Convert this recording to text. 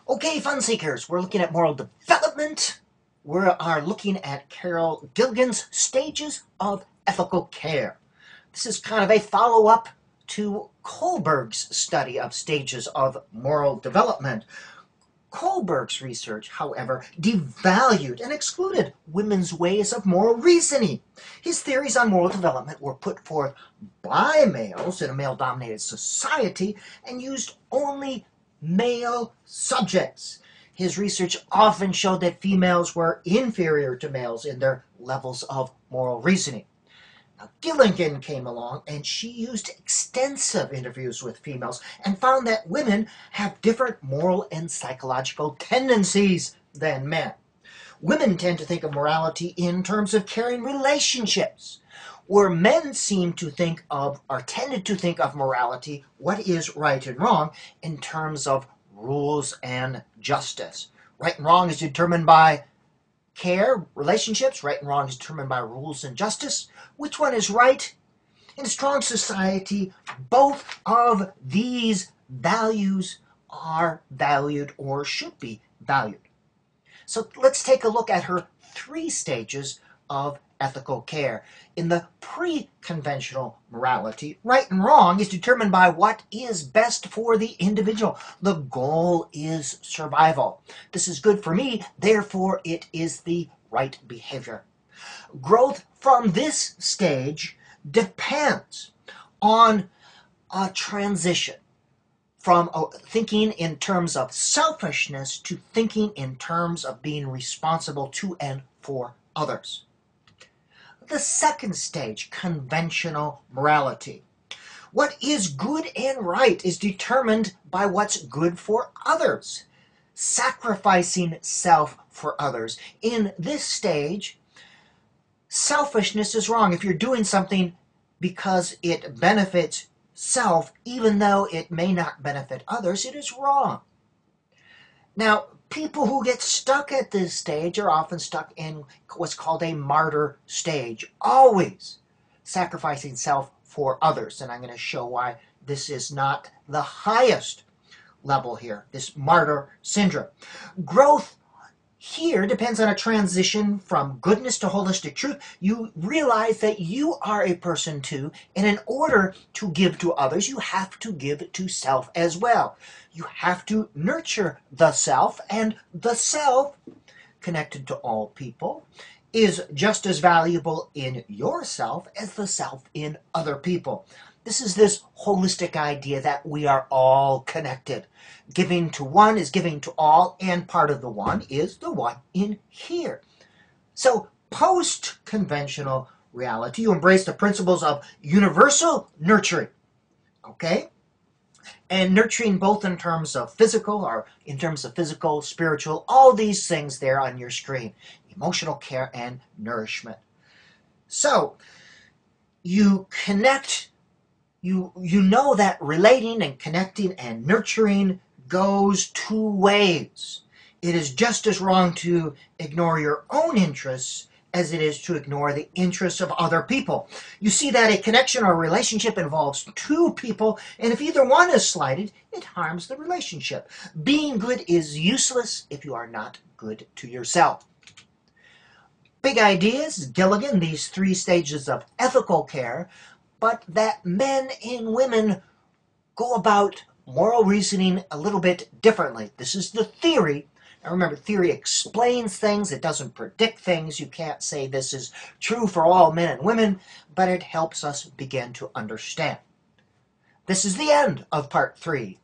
Okay, fun seekers, we're looking at moral development. We are looking at Carol Gilligan's stages of ethical care. This is kind of a follow-up to Kohlberg's study of stages of moral development. Kohlberg's research, however, devalued and excluded women's ways of moral reasoning. His theories on moral development were put forth by males in a male-dominated society and used only male subjects. His research often showed that females were inferior to males in their levels of moral reasoning. Now, Gilligan came along and she used extensive interviews with females and found that women have different moral and psychological tendencies than men. Women tend to think of morality in terms of caring relationships, where men seem to think of, or tended to think of morality, what is right and wrong, in terms of rules and justice. Right and wrong is determined by care, relationships. Right and wrong is determined by rules and justice. Which one is right? In a strong society, both of these values are valued or should be valued. So let's take a look at her 3 stages of ethical care. In the pre-conventional morality, right and wrong is determined by what is best for the individual. The goal is survival. This is good for me, therefore it is the right behavior. Growth from this stage depends on a transition from thinking in terms of selfishness to thinking in terms of being responsible to and for others. The second stage, conventional morality. What is good and right is determined by what's good for others. Sacrificing self for others. In this stage, selfishness is wrong. If you're doing something because it benefits self, even though it may not benefit others, it is wrong. Now, people who get stuck at this stage are often stuck in what's called a martyr stage, always sacrificing self for others. And I'm going to show why this is not the highest level here, this martyr syndrome. Growth here depends on a transition from goodness to holistic truth. You realize that you are a person too, and in order to give to others, you have to give to self as well. You have to nurture the self, and the self, connected to all people, is just as valuable in yourself as the self in other people. This is this holistic idea that we are all connected. Giving to one is giving to all, and part of the one is the one in here. So, post-conventional reality, you embrace the principles of universal nurturing, okay? And nurturing both in terms of physical, or in terms of physical, spiritual, all these things there on your screen. Emotional care and nourishment. So, you connect. You know that relating and connecting and nurturing goes 2 ways. It is just as wrong to ignore your own interests as it is to ignore the interests of other people. You see that a connection or relationship involves 2 people, and if either one is slighted, it harms the relationship. Being good is useless if you are not good to yourself. Big ideas, Gilligan, these 3 stages of ethical care, but that men and women go about moral reasoning a little bit differently. This is the theory. Now remember, theory explains things. It doesn't predict things. You can't say this is true for all men and women, but it helps us begin to understand. This is the end of part 3